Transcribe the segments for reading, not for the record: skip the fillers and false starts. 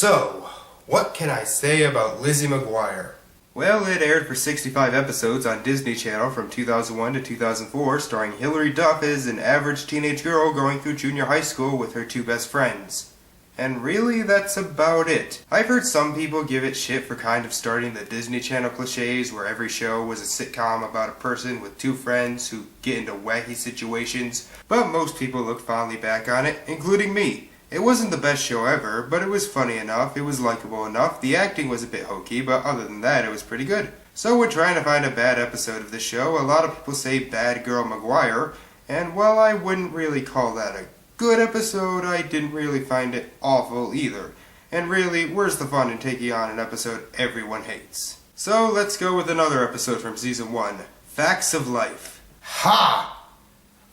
So, what can I say about Lizzie McGuire? Well, it aired for 65 episodes on Disney Channel from 2001 to 2004, starring Hilary Duff as an average teenage girl going through junior high school with her two best friends. And really, that's about it. I've heard some people give it shit for kind of starting the Disney Channel cliches where every show was a sitcom about a person with two friends who get into wacky situations, but most people look fondly back on it, including me. It wasn't the best show ever, but it was funny enough, it was likable enough, the acting was a bit hokey, but other than that it was pretty good. So when trying to find a bad episode of the show, a lot of people say Bad Girl McGuire, and while I wouldn't really call that a good episode, I didn't really find it awful either. And really, where's the fun in taking on an episode everyone hates? So let's go with another episode from Season 1, Facts of Life. Ha!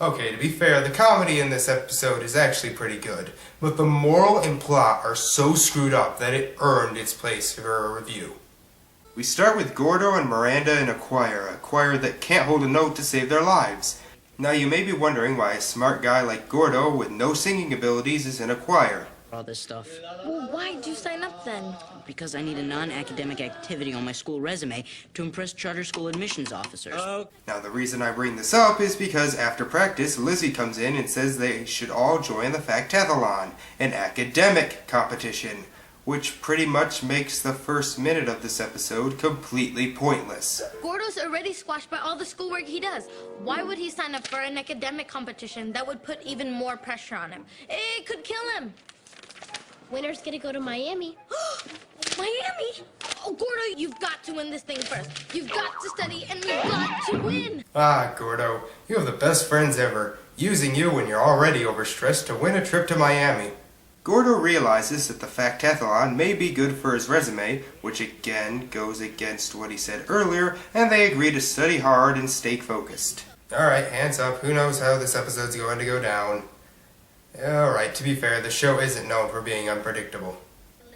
Okay, to be fair, the comedy in this episode is actually pretty good, but the moral and plot are so screwed up that it earned its place for a review. We start with Gordo and Miranda in a choir that can't hold a note to save their lives. Now you may be wondering why a smart guy like Gordo with no singing abilities is in a choir. All this stuff. Well, why'd you sign up then? Because I need a non-academic activity on my school resume to impress charter school admissions officers. Now the reason I bring this up is because after practice, Lizzie comes in and says they should all join the Factathlon, an academic competition, which pretty much makes the first minute of this episode completely pointless. Gordo's already squashed by all the schoolwork he does. Why would he sign up for an academic competition that would put even more pressure on him? It could kill him. Winner's gonna go to Miami. Miami? Oh, Gordo, you've got to win this thing first. You've got to study, and we've got to win. Ah, Gordo, you have the best friends ever, using you when you're already overstressed to win a trip to Miami. Gordo realizes that the Factathlon may be good for his resume, which again goes against what he said earlier, and they agree to study hard and stay focused. Alright, hands up, who knows how this episode's going to go down. Alright, to be fair, the show isn't known for being unpredictable.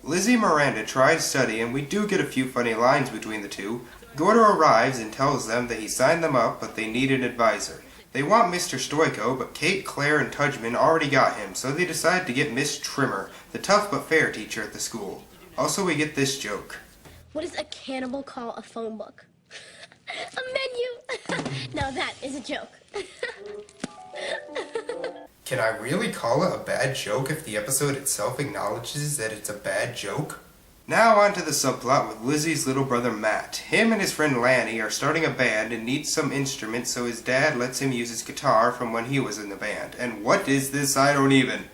Lizzie and Miranda try to study, and we do get a few funny lines between the two. Gordo arrives and tells them that he signed them up, but they need an advisor. They want Mr. Stoico, but Kate, Claire, and Tudgman already got him, so they decide to get Miss Trimmer, the tough but fair teacher at the school. Also, we get this joke. What does a cannibal call a phone book? A menu! Now that is a joke. Can I really call it a bad joke if the episode itself acknowledges that it's a bad joke? Now on to the subplot with Lizzie's little brother Matt. Him and his friend Lanny are starting a band and need some instruments, so his dad lets him use his guitar from when he was in the band. And what is this? I don't even.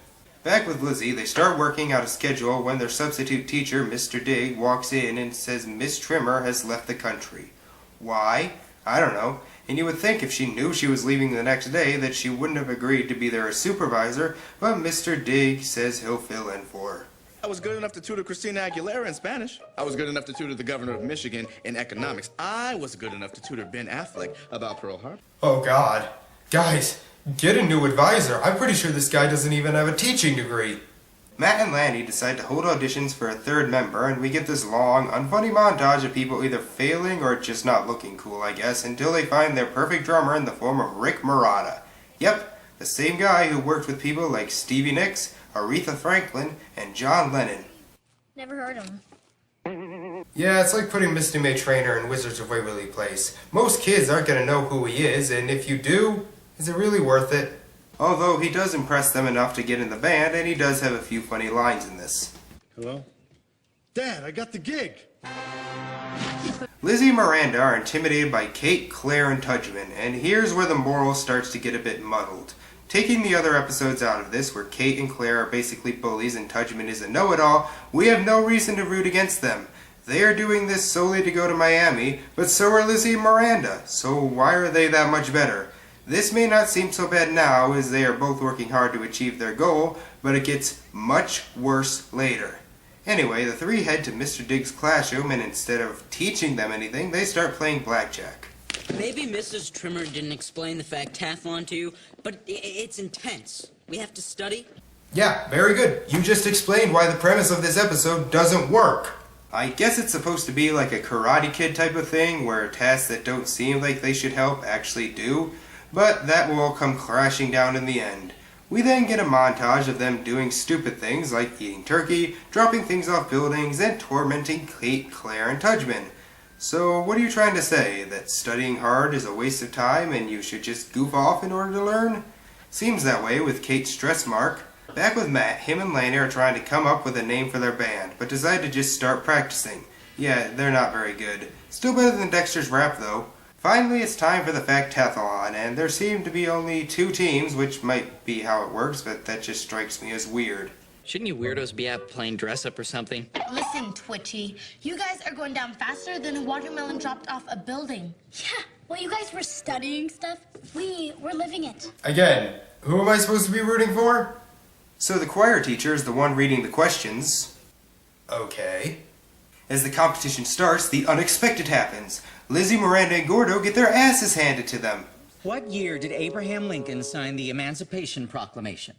Back with Lizzie, they start working out a schedule when their substitute teacher, Mr. Dig, walks in and says Miss Trimmer has left the country. Why? I don't know. And you would think if she knew she was leaving the next day that she wouldn't have agreed to be their supervisor, but Mr. Dig says he'll fill in for her. I was good enough to tutor Christina Aguilera in Spanish. I was good enough to tutor the governor of Michigan in economics. I was good enough to tutor Ben Affleck about Pearl Harbor. Oh God. Guys, get a new advisor. I'm pretty sure this guy doesn't even have a teaching degree. Matt and Lanny decide to hold auditions for a third member, and we get this long, unfunny montage of people either failing or just not looking cool, I guess, until they find their perfect drummer in the form of Rick Marotta. Yep, the same guy who worked with people like Stevie Nicks, Aretha Franklin, and John Lennon. Never heard of him. Yeah, it's like putting Misty May Trainor in Wizards of Waverly Place. Most kids aren't going to know who he is, and if you do, is it really worth it? Although he does impress them enough to get in the band, and he does have a few funny lines in this. Hello? Dad, I got the gig. Lizzie and Miranda are intimidated by Kate, Claire, and Tudgman, and here's where the moral starts to get a bit muddled. Taking the other episodes out of this, where Kate and Claire are basically bullies and Tudgman is a know-it-all, we have no reason to root against them. They are doing this solely to go to Miami, but so are Lizzie and Miranda, so why are they that much better? This may not seem so bad now, as they are both working hard to achieve their goal, but it gets much worse later. Anyway, the three head to Mr. Diggs' classroom, and instead of teaching them anything, they start playing blackjack. Maybe Mrs. Trimmer didn't explain the Factathlon to you, but it's intense. We have to study. Yeah, very good. You just explained why the premise of this episode doesn't work. I guess it's supposed to be like a Karate Kid type of thing, where tasks that don't seem like they should help actually do. But that will all come crashing down in the end. We then get a montage of them doing stupid things like eating turkey, dropping things off buildings, and tormenting Kate, Claire, and Tudgman. So what are you trying to say? That studying hard is a waste of time and you should just goof off in order to learn? Seems that way with Kate's stress mark. Back with Matt, him and Lanny are trying to come up with a name for their band, but decide to just start practicing. Yeah, they're not very good. Still better than Dexter's rap though. Finally, it's time for the Factathlon, and there seem to be only 2 teams, which might be how it works, but that just strikes me as weird. Shouldn't you weirdos be out playing dress-up or something? Listen, Twitchy, you guys are going down faster than a watermelon dropped off a building. Yeah, well, you guys were studying stuff. We're living it. Again, who am I supposed to be rooting for? So the choir teacher is the one reading the questions. Okay. As the competition starts, the unexpected happens. Lizzie, Miranda, and Gordo get their asses handed to them. What year did Abraham Lincoln sign the Emancipation Proclamation?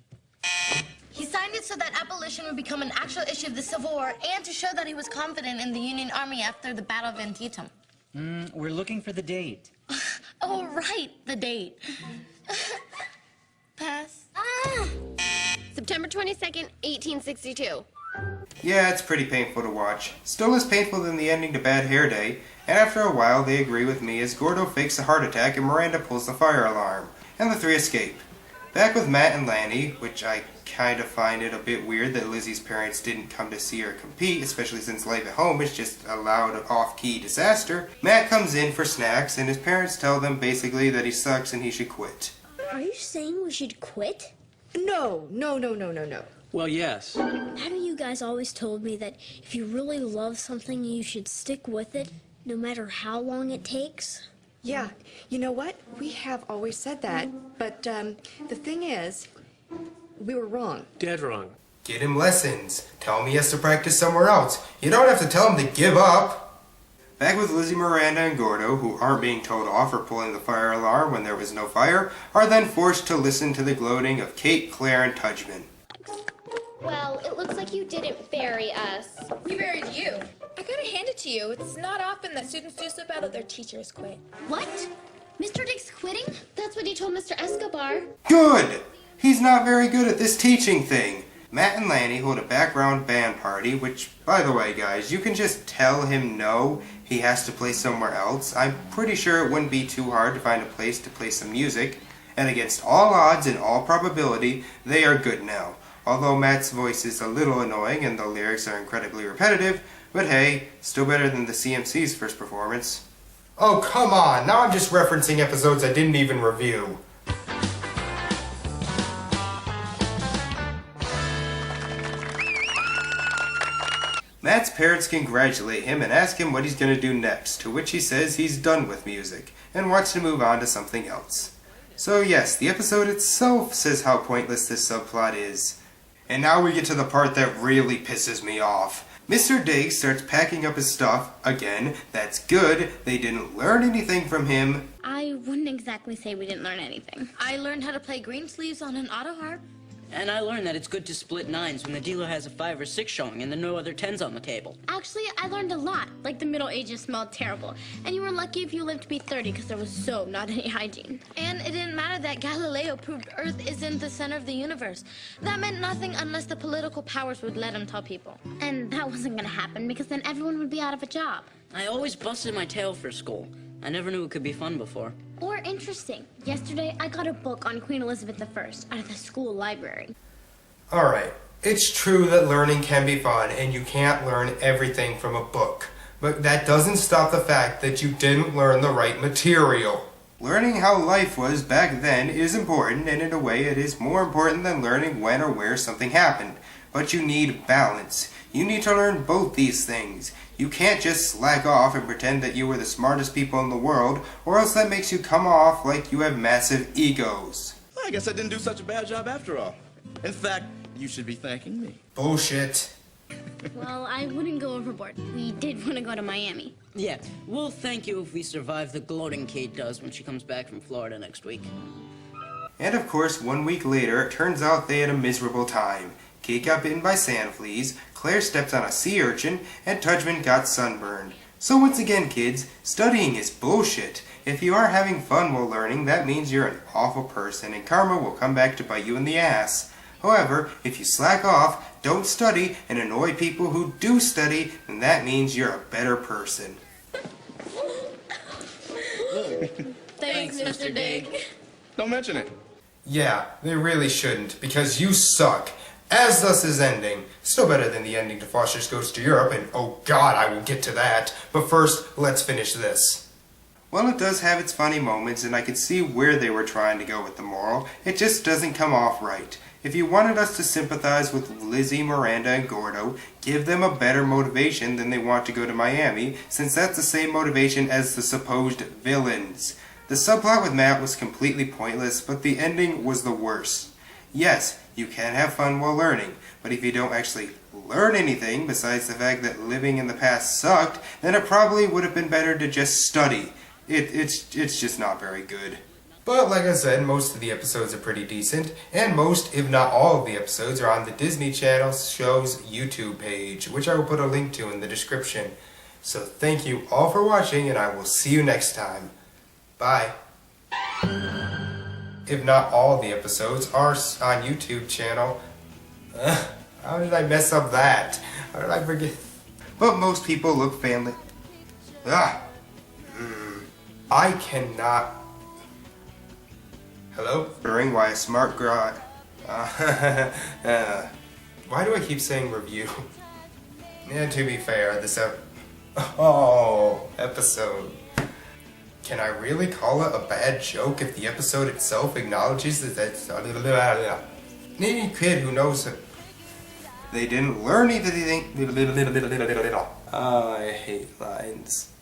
He signed it so that abolition would become an actual issue of the Civil War and to show that he was confident in the Union Army after the Battle of Antietam. We're looking for the date. Oh, right, the date. Pass. September 22nd, 1862. Yeah, it's pretty painful to watch. Still less painful than the ending to Bad Hair Day, and after a while they agree with me as Gordo fakes a heart attack and Miranda pulls the fire alarm, and the 3 escape. Back with Matt and Lanny, which I kind of find it a bit weird that Lizzie's parents didn't come to see her compete, especially since life at home is just a loud off-key disaster. Matt comes in for snacks and his parents tell them basically that he sucks and he should quit. Are you saying we should quit? No. Well, yes. Haven't you guys always told me that if you really love something, you should stick with it, no matter how long it takes? Yeah, you know what? We have always said that, but the thing is, we were wrong. Dead wrong. Get him lessons. Tell him he has to practice somewhere else. You don't have to tell him to give up. Back with Lizzie, Miranda, and Gordo, who aren't being told off for pulling the fire alarm when there was no fire, are then forced to listen to the gloating of Kate, Claire, and Tudgman. Well, it looks like you didn't bury us. We buried you. I gotta hand it to you. It's not often that students do so bad that their teachers quit. What? Mr. Dick's quitting? That's what he told Mr. Escobar. Good! He's not very good at this teaching thing. Matt and Lanny hold a background band party, which, by the way, guys, you can just tell him no, he has to play somewhere else. I'm pretty sure it wouldn't be too hard to find a place to play some music. And against all odds and all probability, they are good now. Although Matt's voice is a little annoying and the lyrics are incredibly repetitive, but hey, still better than the CMC's first performance. Oh, come on! Now I'm just referencing episodes I didn't even review. Matt's parents congratulate him and ask him what he's going to do next, to which he says he's done with music and wants to move on to something else. So yes, the episode itself says how pointless this subplot is. And now we get to the part that really pisses me off. Mr. Diggs starts packing up his stuff. Again, that's good. They didn't learn anything from him. I wouldn't exactly say we didn't learn anything. I learned how to play green sleeves on an auto harp. And I learned that it's good to split 9s when the dealer has a 5 or 6 showing and there are no other 10s on the table. Actually, I learned a lot. Like the Middle Ages smelled terrible. And you were lucky if you lived to be 30 because there was so not any hygiene. And it didn't matter that Galileo proved Earth isn't the center of the universe. That meant nothing unless the political powers would let him tell people. And that wasn't going to happen because then everyone would be out of a job. I always busted my tail for school. I never knew it could be fun before. Or interesting. Yesterday, I got a book on Queen Elizabeth I out of the school library. Alright, it's true that learning can be fun and you can't learn everything from a book. But that doesn't stop the fact that you didn't learn the right material. Learning how life was back then is important, and in a way it is more important than learning when or where something happened. But you need balance. You need to learn both these things. You can't just slack off and pretend that you were the smartest people in the world, or else that makes you come off like you have massive egos. Well, I guess I didn't do such a bad job after all. In fact, you should be thanking me. Bullshit. Well, I wouldn't go overboard. We did want to go to Miami. Yeah, we'll thank you if we survive the gloating Kate does when she comes back from Florida next week. And of course, 1 week later, it turns out they had a miserable time. Kate got bitten by sand fleas, Claire stepped on a sea urchin, and Tudgman got sunburned. So once again, kids, studying is bullshit. If you are having fun while learning, that means you're an awful person and karma will come back to bite you in the ass. However, if you slack off, don't study, and annoy people who do study, then that means you're a better person. Thanks, Mr. Dig. Don't mention it. Yeah, they really shouldn't, because you suck. As Thus is ending. Still better than the ending to Foster's Goes to Europe, and oh god, I will get to that. But first, let's finish this. Well, it does have its funny moments, and I could see where they were trying to go with the moral. It just doesn't come off right. If you wanted us to sympathize with Lizzie, Miranda, and Gordo, give them a better motivation than they want to go to Miami, since that's the same motivation as the supposed villains. The subplot with Matt was completely pointless, but the ending was the worst. Yes, you can have fun while learning, but if you don't actually learn anything besides the fact that living in the past sucked, then it probably would have been better to just study. It's just not very good. But like I said, most of the episodes are pretty decent, and most, if not all of the episodes, are on the Disney Channel show's YouTube page, which I will put a link to in the description. So thank you all for watching, and I will see you next time. Bye. If not all the episodes are on YouTube channel. How did I mess up that? How did I forget? But most people look family. I cannot. Hello? Wondering why a smart guy. Why do I keep saying review? Yeah, to be fair, this episode. Can I really call it a bad joke if the episode itself acknowledges that that's any kid who knows that they didn't learn anything. I hate lines.